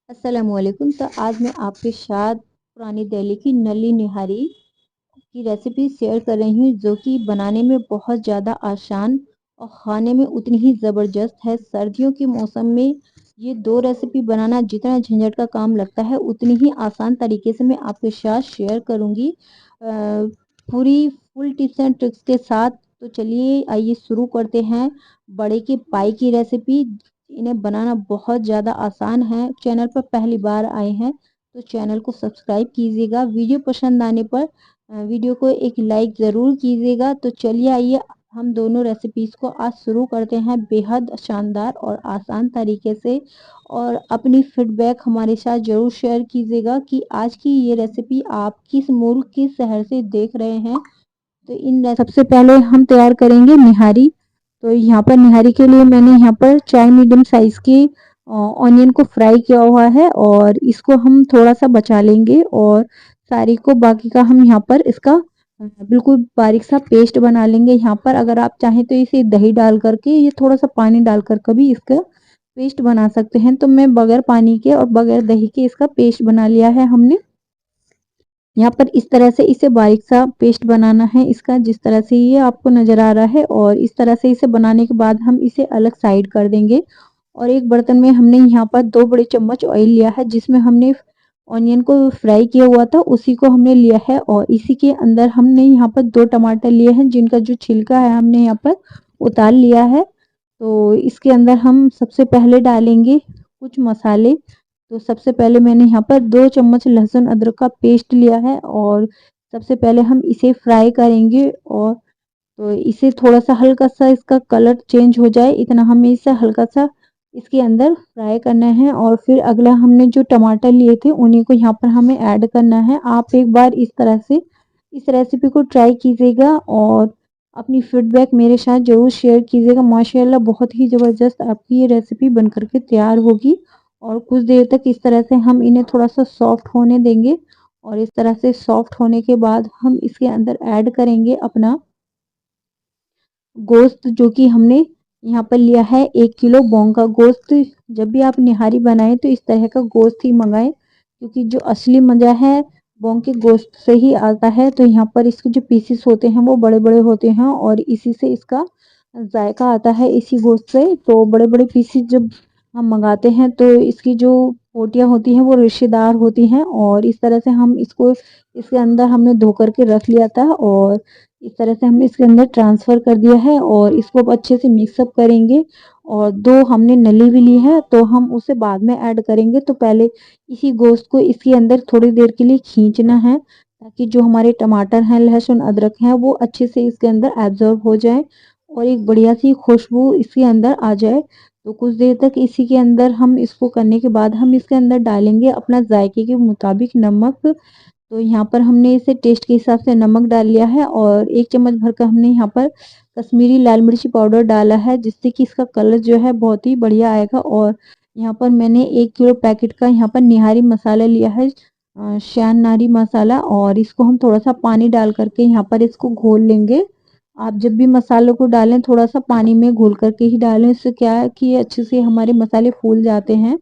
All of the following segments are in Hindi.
अस्सलामुअलैकुम। तो आज मैं आपके साथ पुरानी दिल्ली की नली निहारी की रेसिपी शेयर कर रही हूँ, जो कि बनाने में बहुत ज़्यादा आसान और खाने में उतनी ही ज़बरदस्त है। सर्दियों के मौसम में ये दो रेसिपी बनाना जितना झंझट का काम लगता है, उतनी ही आसान तरीके से मैं आपके साथ शेयर करूँगी, पूरी फुल टिप्स एंड ट्रिक्स के साथ। तो चलिए आइए शुरू करते हैं बड़े के पाई की रेसिपी। इन्हें बनाना बहुत ज़्यादा आसान है। चैनल पर पहली बार आए हैं तो चैनल को सब्सक्राइब कीजिएगा। वीडियो पसंद आने पर वीडियो को एक लाइक ज़रूर कीजिएगा। तो चलिए आइए हम दोनों रेसिपीज़ को आज शुरू करते हैं बेहद शानदार और आसान तरीके से। और अपनी फीडबैक हमारे साथ ज़रूर शेयर कीजिएगा कि आज की ये रेसिपी आप किस मुल्क किस शहर से देख रहे हैं। तो सबसे पहले हम तैयार करेंगे निहारी। तो यहाँ पर निहारी के लिए मैंने यहाँ पर 4 मीडियम साइज़ के ऑनियन को फ्राई किया हुआ है, और इसको हम थोड़ा सा बचा लेंगे और सारी को बाकी का हम यहाँ पर इसका बिल्कुल बारीक सा पेस्ट बना लेंगे। यहाँ पर अगर आप चाहें तो इसे दही डाल करके, ये थोड़ा सा पानी डाल कर कभी इसका पेस्ट बना सकते हैं। तो मैं बगैर पानी के और बगैर दही के इसका पेस्ट बना लिया है हमने। यहाँ पर इस तरह से इसे बारीक सा पेस्ट बनाना है इसका, जिस तरह से ये आपको नज़र आ रहा है। और इस तरह से इसे बनाने के बाद हम इसे अलग साइड कर देंगे। और एक बर्तन में हमने यहाँ पर 2 बड़े चम्मच ऑयल लिया है, जिसमें हमने ऑनियन को फ्राई किया हुआ था, उसी को हमने लिया है। और इसी के अंदर हमने यहाँ पर 2 टमाटर लिए हैं, जिनका जो छिलका है हमने यहाँ पर उतार लिया है। तो इसके अंदर हम सबसे पहले डालेंगे कुछ मसाले। तो सबसे पहले मैंने यहाँ पर 2 चम्मच लहसुन अदरक का पेस्ट लिया है, और सबसे पहले हम इसे फ्राई करेंगे। और तो इसे थोड़ा सा हल्का सा इसका कलर चेंज हो जाए, इतना हमें इसे हल्का सा इसके अंदर फ्राई करना है। और फिर अगला हमने जो टमाटर लिए थे उन्हीं को यहाँ पर हमें ऐड करना है। आप एक बार इस तरह से इस रेसिपी को ट्राई कीजिएगा और अपनी फीडबैक मेरे साथ ज़रूर शेयर कीजिएगा। माशाल्लाह बहुत ही ज़बरदस्त आपकी ये रेसिपी बन कर के तैयार होगी। और कुछ देर तक इस तरह से हम इन्हें थोड़ा सा सॉफ्ट होने देंगे। और इस तरह से सॉफ्ट होने के बाद हम इसके अंदर ऐड करेंगे अपना गोश्त, जो कि हमने यहाँ पर लिया है 1 किलो बॉन्ग का गोश्त। जब भी आप निहारी बनाएं तो इस तरह का गोश्त ही मंगाएं, क्योंकि जो असली मज़ा है बॉन्ग के गोश्त से ही आता है। तो यहाँ पर इसके जो पीसेस होते हैं वो बड़े बड़े होते हैं, और इसी से इसका जायका आता है, इसी गोश्त से। तो बड़े बड़े पीसेस जब हम मंगाते हैं तो इसकी जो बोटियाँ होती हैं वो रेशेदार होती हैं। और इस तरह से हम इसको इसके अंदर हमने धो करके रख लिया था, और इस तरह से हमने इसके अंदर ट्रांसफ़र कर दिया है। और इसको अब अच्छे से मिक्सअप करेंगे। और 2 हमने नली भी ली है, तो हम उसे बाद में ऐड करेंगे। तो पहले इसी गोश्त को इसके अंदर थोड़ी देर के लिए खींचना है, ताकि जो हमारे टमाटर हैं, लहसुन, अदरक हैं, वो अच्छे से इसके अंदर एब्ज़ॉर्ब हो जाए और एक बढ़िया सी खुशबू इसके अंदर आ जाए। तो कुछ देर तक इसी के अंदर हम इसको करने के बाद हम इसके अंदर डालेंगे अपना जायके के मुताबिक नमक। तो यहाँ पर हमने इसे टेस्ट के हिसाब से नमक डाल लिया है, और 1 चम्मच भर का हमने यहाँ पर कश्मीरी लाल मिर्ची पाउडर डाला है, जिससे कि इसका कलर जो है बहुत ही बढ़िया आएगा। और यहाँ पर मैंने 1 किलो पैकेट का यहाँ पर निहारी मसाला लिया है, शान नारी मसाला। और इसको हम थोड़ा सा पानी डाल करके यहाँ पर इसको घोल लेंगे। आप जब भी मसालों को डालें थोड़ा सा पानी में घोल करके ही डालें, इससे क्या है कि ये अच्छे से हमारे मसाले फूल जाते हैं,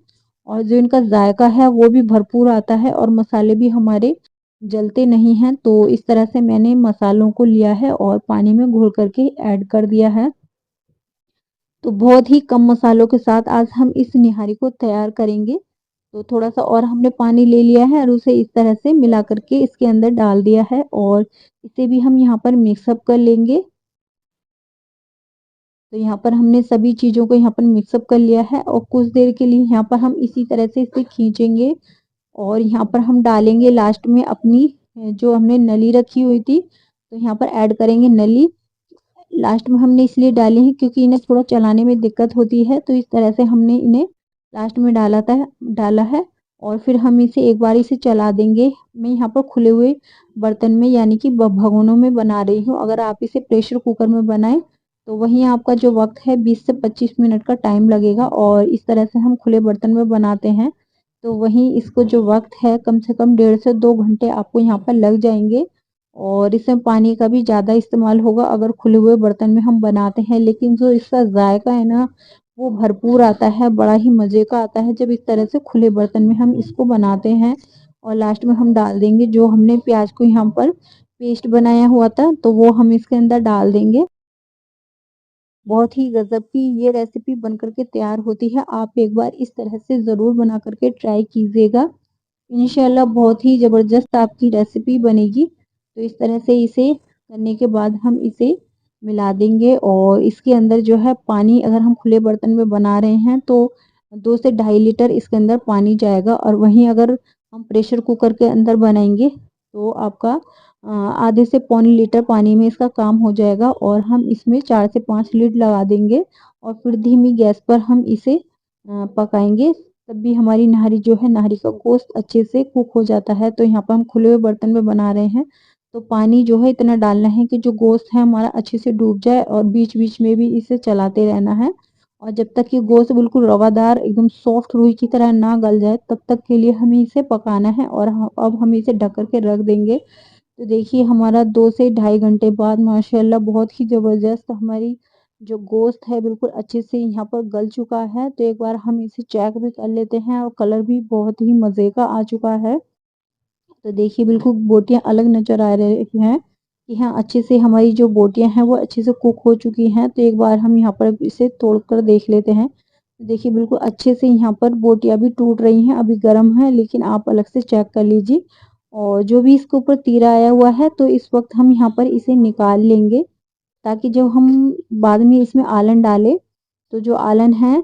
और जो इनका जायका है वो भी भरपूर आता है, और मसाले भी हमारे जलते नहीं हैं। तो इस तरह से मैंने मसालों को लिया है और पानी में घोल करके ऐड कर दिया है। तो बहुत ही कम मसालों के साथ आज हम इस निहारी को तैयार करेंगे। तो थोड़ा सा और हमने पानी ले लिया है और उसे इस तरह से मिला करके इसके अंदर डाल दिया है, और इसे भी हम यहाँ पर मिक्सअप कर लेंगे। तो यहाँ पर हमने सभी चीज़ों को यहाँ पर मिक्सअप कर लिया है, और कुछ देर के लिए यहाँ पर हम इसी तरह से इसे खींचेंगे। और यहाँ पर हम डालेंगे लास्ट में अपनी जो हमने नली रखी हुई थी, तो यहाँ पर ऐड करेंगे नली। लास्ट में हमने इसलिए डाले हैं क्योंकि इन्हें थोड़ा चलाने में दिक्कत होती है, तो इस तरह से हमने इन्हें लास्ट में डाला है। और फिर हम इसे एक बार इसे चला देंगे। मैं यहाँ पर खुले हुए बर्तन में यानी कि भगोनों में बना रही हूँ। अगर आप इसे प्रेशर कुकर में बनाएं तो वहीं आपका जो वक्त है 20 से 25 मिनट का टाइम लगेगा, और इस तरह से हम खुले बर्तन में बनाते हैं तो वहीं इसको जो वक्त है कम से कम 1.5 से 2 घंटे आपको यहाँ पर लग जाएंगे। और इसमें पानी का भी ज़्यादा इस्तेमाल होगा अगर खुले हुए बर्तन में हम बनाते हैं, लेकिन जो इसका जायका है ना वो भरपूर आता है, बड़ा ही मज़े का आता है जब इस तरह से खुले बर्तन में हम इसको बनाते हैं। और लास्ट में हम डाल देंगे जो हमने प्याज को यहाँ पर पेस्ट बनाया हुआ था, तो वो हम इसके अंदर डाल देंगे। बहुत ही गज़ब की ये रेसिपी बन कर के तैयार होती है। आप एक बार इस तरह से ज़रूर बना कर के ट्राई कीजिएगा। इंशाल्लाह बहुत ही ज़बरदस्त आपकी रेसिपी बनेगी। तो इस तरह से इसे करने के बाद हम इसे मिला देंगे और इसके अंदर जो है पानी, अगर हम खुले बर्तन में बना रहे हैं तो 2 से ढाई लीटर इसके अंदर पानी जाएगा, और वहीं अगर हम प्रेशर कुकर के अंदर बनाएँगे तो आपका आधे से पौने लीटर पानी में इसका काम हो जाएगा, और हम इसमें 4 से 5 लीड लगा देंगे और फिर धीमी गैस पर हम इसे पकाएँगे। तब भी हमारी नहारी जो है, नहारी का गोश्त अच्छे से कुक हो जाता है। तो यहाँ पर हम खुले हुए बर्तन में बना रहे हैं, तो पानी जो है इतना डालना है कि जो गोश्त है हमारा अच्छे से डूब जाए, और बीच-बीच में भी इसे चलाते रहना है। और जब तक ये गोश्त बिल्कुल रवादार एकदम सॉफ्ट रुई की तरह ना गल जाए, तब तक के लिए हमें इसे पकाना है। और अब हम इसे ढक कर के रख देंगे। तो देखिए हमारा 2 से ढाई घंटे बाद माशाल्लाह बहुत ही ज़बरदस्त हमारी जो गोश्त है बिल्कुल अच्छे से यहाँ पर गल चुका है। तो एक बार हम इसे चेक भी कर लेते हैं, और कलर भी बहुत ही मज़े का आ चुका है। तो देखिए बिल्कुल बोटियाँ अलग नज़र आ रही हैं कि हाँ, अच्छे से हमारी जो बोटियाँ हैं वो अच्छे से कुक हो चुकी हैं। तो एक बार हम यहाँ पर इसे तोड़ कर देख लेते हैं। देखिए बिल्कुल अच्छे से यहाँ पर बोटियाँ भी टूट रही हैं, अभी गर्म है लेकिन आप अलग से चेक कर लीजिए। और जो भी इसके ऊपर तीरा आया हुआ है, तो इस वक़्त हम यहाँ पर इसे निकाल लेंगे, ताकि जब हम बाद में इसमें आलन डालें, तो जो आलन है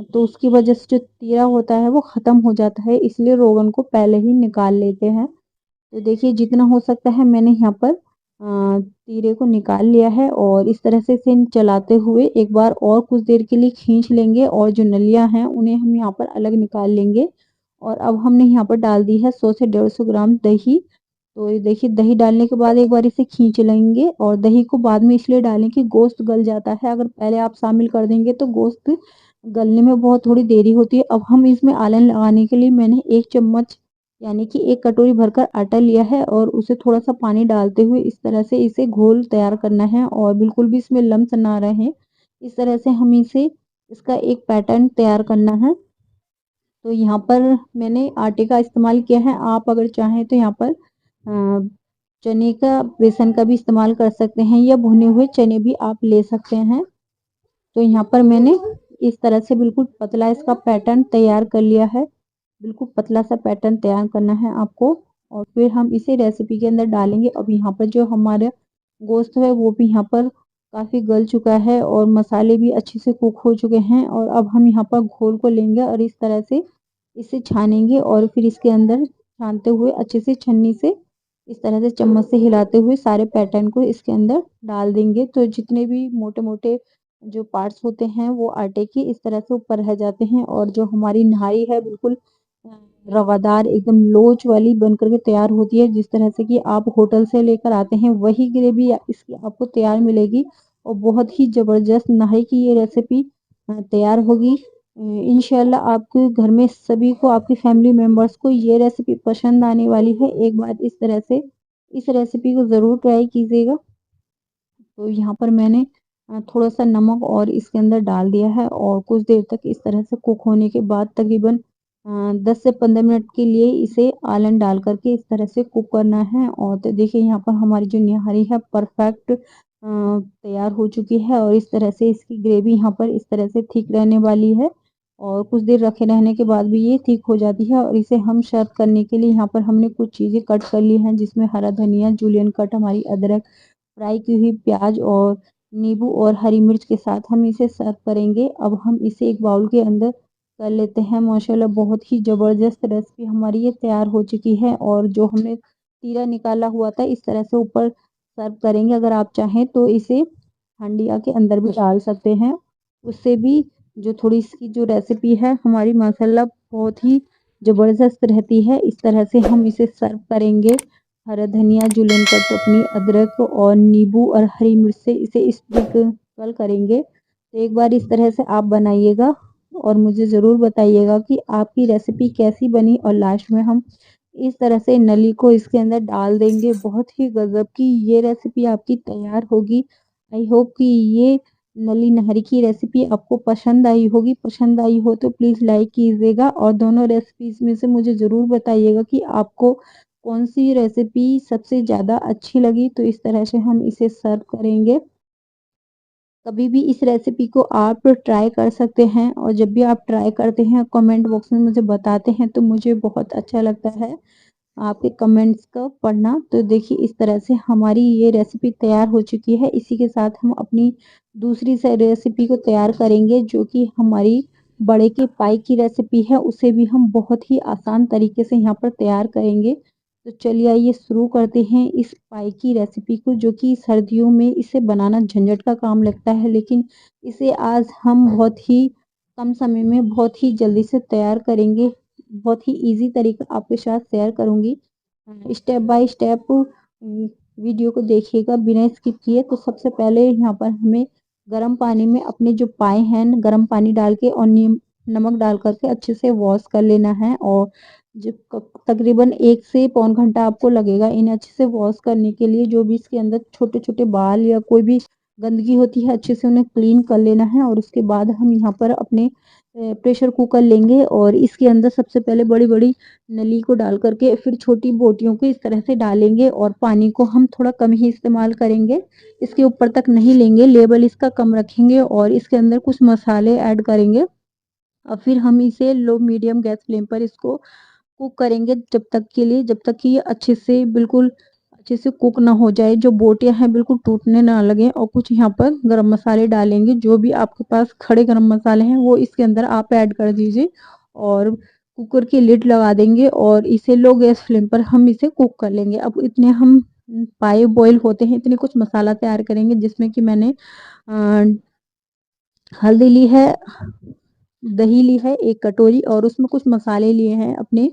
तो उसकी वज़ह से जो तीरा होता है वो ख़त्म हो जाता है, इसलिए रोगन को पहले ही निकाल लेते हैं। तो देखिए जितना हो सकता है मैंने यहाँ पर तीरे को निकाल लिया है, और इस तरह से इसे चलाते हुए एक बार और कुछ देर के लिए खींच लेंगे, और जो नलियाँ हैं उन्हें हम यहाँ पर अलग निकाल लेंगे। और अब हमने यहाँ पर डाल दी है 100 से 150 ग्राम दही। तो ये देखिए दही डालने के बाद एक बार इसे खींच लेंगे, और दही को बाद में इसलिए डालें कि गोश्त गल जाता है, अगर पहले आप शामिल कर देंगे तो गोश्त गलने में बहुत थोड़ी देरी होती है। अब हम इसमें आलन लगाने के लिए मैंने 1 चम्मच यानी कि 1 कटोरी भरकर आटा लिया है, और उसे थोड़ा-सा पानी डालते हुए इस तरह से इसे घोल तैयार करना है, और बिल्कुल भी इसमें लम्स ना रहें। इस तरह से हम इसे इसका एक पैटर्न तैयार करना है। तो यहाँ पर मैंने आटे का इस्तेमाल किया है, आप अगर चाहें तो यहाँ पर चने का, बेसन का भी इस्तेमाल कर सकते हैं, या भुने हुए चने भी आप ले सकते हैं। तो यहाँ पर मैंने इस तरह से बिल्कुल पतला इसका पैटर्न तैयार कर लिया है। बिल्कुल पतला सा पैटर्न तैयार करना है आपको, और फिर हम इसे रेसिपी के अंदर डालेंगे। अब यहाँ पर जो हमारा गोश्त है वो भी यहाँ पर काफ़ी गल चुका है, और मसाले भी अच्छे से कुक हो चुके हैं। और अब हम यहाँ पर घोल को लेंगे और इस तरह से इसे छानेंगे, और फिर इसके अंदर छानते हुए अच्छे से छन्नी से इस तरह से चम्मच से हिलाते हुए सारे पैटर्न को इसके अंदर डाल देंगे। तो जितने भी मोटे-मोटे जो पार्ट्स होते हैं वो आटे के इस तरह से ऊपर रह जाते हैं, और जो हमारी नहारी है बिल्कुल अ, रवादार एकदम लोच वाली बन कर के तैयार होती है, जिस तरह से कि आप होटल से लेकर आते हैं वही ग्रेवी इसकी आपको तैयार मिलेगी। और बहुत ही ज़बरदस्त नहारी की ये रेसिपी तैयार होगी। इंशाल्लाह आपके घर में सभी को, आपकी फैमिली मेंबर्स को ये रेसिपी पसंद आने वाली है। एक बार इस तरह से इस रेसिपी को ज़रूर ट्राई कीजिएगा। तो यहाँ पर मैंने थोड़ा-सा नमक और इसके अंदर डाल दिया है, और कुछ देर तक इस तरह से कुक होने के बाद तकरीबन 10 से 15 मिनट के लिए इसे आलन डाल कर के इस तरह से कुक करना है। और तो देखिए यहाँ पर हमारी जो निहारी है परफेक्ट तैयार हो चुकी है, और इस तरह से इसकी ग्रेवी यहाँ पर इस तरह से थिक रहने वाली है, और कुछ देर रखे रहने के बाद भी ये थिक हो जाती है। और इसे हम सर्व करने के लिए यहाँ पर हमने कुछ चीज़ें कट कर ली हैं, जिसमें हरा धनिया, जूलियन कट, हमारी अदरक, फ्राई की हुई प्याज और नींबू और हरी मिर्च के साथ हम इसे सर्व करेंगे। अब हम इसे एक बाउल के अंदर कर लेते हैं। माशाल्लाह बहुत ही ज़बरदस्त रेसिपी हमारी ये तैयार हो चुकी है, और जो हमने तीरा निकाला हुआ था इस तरह से ऊपर सर्व करेंगे। अगर आप चाहें तो इसे हंडिया के अंदर भी डाल सकते हैं, उससे भी जो थोड़ी इसकी जो रेसिपी है हमारी माशाल्लाह बहुत ही ज़बरदस्त रहती है। इस तरह से हम इसे सर्व करेंगे। हरा धनिया, जूलियन कट, अपनी अदरक और नींबू और हरी मिर्च से इसे स्प्रिंकल करेंगे। तो एक बार इस तरह से आप बनाइएगा, और मुझे ज़रूर बताइएगा कि आपकी रेसिपी कैसी बनी। और लास्ट में हम इस तरह से नली को इसके अंदर डाल देंगे। बहुत ही गज़ब की ये रेसिपी आपकी तैयार होगी। आई होप कि ये नली नहरी की रेसिपी आपको पसंद आई होगी। पसंद आई हो तो प्लीज़ लाइक कीजिएगा और दोनों रेसिपीज़ में से मुझे ज़रूर बताइएगा कि आपको कौन-सी रेसिपी सबसे ज़्यादा अच्छी लगी। तो इस तरह से हम इसे सर्व करेंगे। कभी भी इस रेसिपी को आप ट्राई कर सकते हैं और जब भी आप ट्राई करते हैं कमेंट बॉक्स में मुझे बताते हैं तो मुझे बहुत अच्छा लगता है आपके कमेंट्स को पढ़ना। तो देखिए इस तरह से हमारी ये रेसिपी तैयार हो चुकी है। इसी के साथ हम अपनी दूसरी रेसिपी को तैयार करेंगे जो कि हमारी बड़े के पाई की रेसिपी है। उसे भी हम बहुत ही आसान तरीके से यहाँ पर तैयार करेंगे। तो चलिए आइए शुरू करते हैं इस पाई की रेसिपी को, जो कि सर्दियों में इसे बनाना झंझट का काम लगता है, लेकिन इसे आज हम बहुत ही कम समय में बहुत ही जल्दी से तैयार करेंगे। बहुत ही ईज़ी तरीका आपके साथ शेयर करूँगी। स्टेप बाय स्टेप वीडियो को देखिएगा बिना स्किप किए। तो सबसे पहले यहाँ पर हमें गर्म पानी में अपने जो पाए हैं गर्म पानी डाल के और नमक डाल कर के अच्छे से वॉश कर लेना है और जो तकरीबन 1 से पौन घंटा आपको लगेगा इन्हें अच्छे से वॉश करने के लिए। जो भी इसके अंदर छोटे-छोटे बाल या कोई भी गंदगी होती है अच्छे से उन्हें क्लीन कर लेना है और उसके बाद हम यहाँ पर अपने प्रेशर कुकर लेंगे और इसके अंदर सबसे पहले बड़ी-बड़ी नली को डाल कर के फिर छोटी बोटियों को इस तरह से डालेंगे और पानी को हम थोड़ा कम ही इस्तेमाल करेंगे। इसके ऊपर तक नहीं लेंगे, लेवल इसका कम रखेंगे और इसके अंदर कुछ मसाले ऐड करेंगे और फिर हम इसे लो मीडियम गैस फ्लेम पर इसको कुक करेंगे जब तक कि ये अच्छे से बिल्कुल अच्छे से कुक ना हो जाए, जो बोटियाँ हैं बिल्कुल टूटने ना लगें। और कुछ यहाँ पर गरम मसाले डालेंगे, जो भी आपके पास खड़े गरम मसाले हैं वो इसके अंदर आप ऐड कर दीजिए और कुकर की लिड लगा देंगे और इसे लो गैस फ्लेम पर हम इसे कुक कर लेंगे। अब इतने हम पाए बॉयल होते हैं इतने कुछ मसाला तैयार करेंगे, जिसमें कि मैंने अ, हल्दी ली है, दही ली है 1 कटोरी और उसमें कुछ मसाले लिए हैं अपने।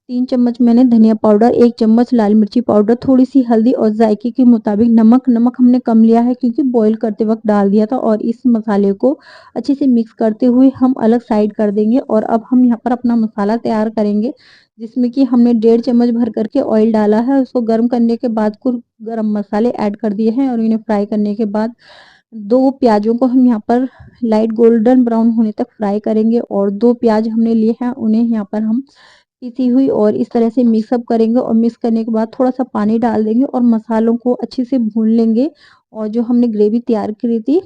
3 चम्मच मैंने धनिया पाउडर, 1 चम्मच लाल मिर्ची पाउडर, थोड़ी-सी हल्दी और जायके के मुताबिक नमक। नमक हमने कम लिया है क्योंकि बॉयल करते वक़्त डाल दिया था और इस मसाले को अच्छे से मिक्स करते हुए हम अलग साइड कर देंगे। और अब हम यहाँ पर अपना मसाला तैयार करेंगे, जिसमें कि हमने 1.5 चम्मच भर कर के ऑयल डाला है। उसको गर्म करने के बाद कुछ गरम मसाले ऐड कर दिए हैं और इन्हें फ्राई करने के बाद 2 प्याज़ों को हम यहाँ पर लाइट गोल्डन ब्राउन होने तक फ्राई करेंगे और 2 प्याज़ हमने लिए हैं उन्हें यहाँ पर हम पिसी हुई और इस तरह से मिक्सअप करेंगे और मिक्स करने के बाद थोड़ा-सा पानी डाल देंगे और मसालों को अच्छे से भून लेंगे और जो हमने ग्रेवी तैयार करी थी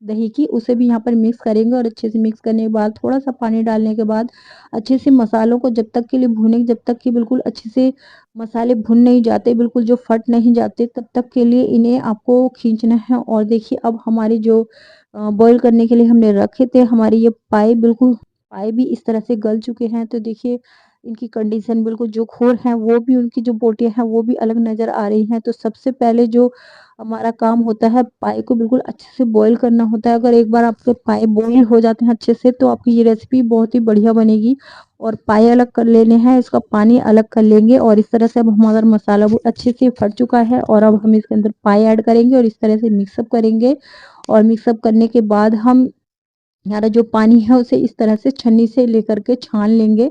दही की उसे भी यहाँ पर मिक्स करेंगे और अच्छे से मिक्स करने के बाद थोड़ा-सा पानी डालने के बाद अच्छे से मसालों को जब तक के लिए भूनेंगे जब तक कि बिल्कुल अच्छे से मसाले भुन नहीं जाते, बिल्कुल जो फट नहीं जाते, तब तक के लिए इन्हें आपको खींचना है। और देखिए अब हमारी जो बॉयल करने के लिए हमने रखे थे हमारी ये पाए भी इस तरह से गल चुके हैं। तो देखिए इनकी कंडीशन बिल्कुल जो खोर हैं वो भी उनकी जो बोटियाँ हैं वो भी अलग नज़र आ रही हैं। तो सबसे पहले जो हमारा काम होता है पाए को बिल्कुल अच्छे से बॉयल करना होता है। अगर एक बार आपके पाए बॉयल हो जाते हैं अच्छे से तो आपकी ये रेसिपी बहुत ही बढ़िया बनेगी। और पाए अलग कर लेने हैं, इसका पानी अलग कर लेंगे और इस तरह से अब हमारा मसाला वो अच्छे से फट चुका है और अब हम इसके अंदर पाए ऐड करेंगे और इस तरह से मिक्सअप करेंगे। और मिक्सअप करने के बाद हम हमारा जो पानी है उसे इस तरह से छन्नी से लेकर के छान लेंगे,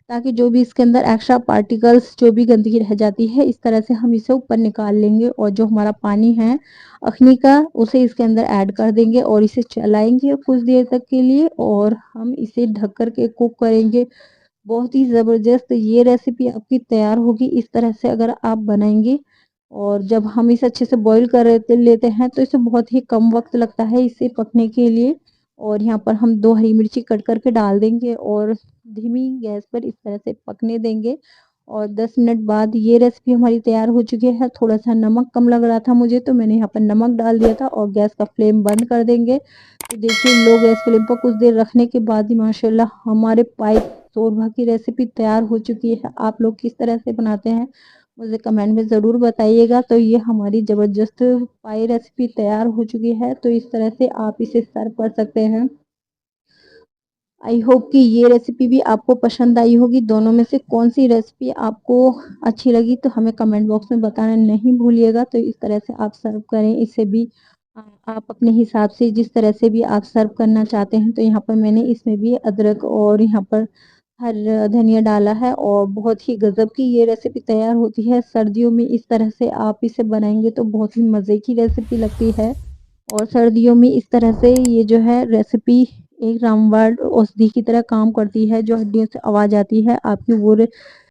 ताकि जो भी इसके अंदर एक्स्ट्रा पार्टिकल्स जो भी गंदगी रह जाती है इस तरह से हम इसे ऊपर निकाल लेंगे। और जो हमारा पानी है अखनी का उसे इसके अंदर ऐड कर देंगे और इसे चलाएंगे कुछ देर तक के लिए और हम इसे ढक कर के कुक करेंगे। बहुत ही ज़बरदस्त ये रेसिपी आपकी तैयार होगी इस तरह से अगर आप बनाएंगे। और जब हम इसे अच्छे से बॉईल कर लेते हैं तो इसे बहुत ही कम वक्त लगता है इसे पकने के लिए। और यहाँ पर हम 2 हरी मिर्ची कट करके डाल देंगे और धीमी गैस पर इस तरह से पकने देंगे। और 10 मिनट बाद ये रेसिपी हमारी तैयार हो चुकी है। थोड़ा-सा नमक कम लग रहा था मुझे तो मैंने यहाँ पर नमक डाल दिया था और गैस का फ्लेम बंद कर देंगे। तो देखिए लो गैस फ्लेम पर कुछ देर रखने के बाद ही माशाल्लाह हमारे पाई शोरबा की रेसिपी तैयार हो चुकी है। आप लोग किस तरह से बनाते हैं मुझे कमेंट में ज़रूर बताइएगा। तो ये हमारी ज़बरदस्त पाई रेसिपी तैयार हो चुकी है। तो इस तरह से आप इसे सर्व कर सकते हैं। आई होप कि ये रेसिपी भी आपको पसंद आई होगी। दोनों में से कौन-सी रेसिपी आपको अच्छी लगी तो हमें कमेंट बॉक्स में बताना नहीं भूलिएगा। तो इस तरह से आप सर्व करें। इसे भी आप अपने हिसाब से जिस तरह से भी आप सर्व करना चाहते हैं। तो यहाँ पर मैंने इसमें भी अदरक और यहाँ पर हरा धनिया डाला है और बहुत ही गज़ब की ये रेसिपी तैयार होती है। सर्दियों में इस तरह से आप इसे बनाएँगे तो बहुत ही मज़े की रेसिपी लगती है। और सर्दियों में इस तरह से ये जो है रेसिपी एक रामबाण औषधि की तरह काम करती है। जो हड्डियों से आवाज़ आती है आपकी वो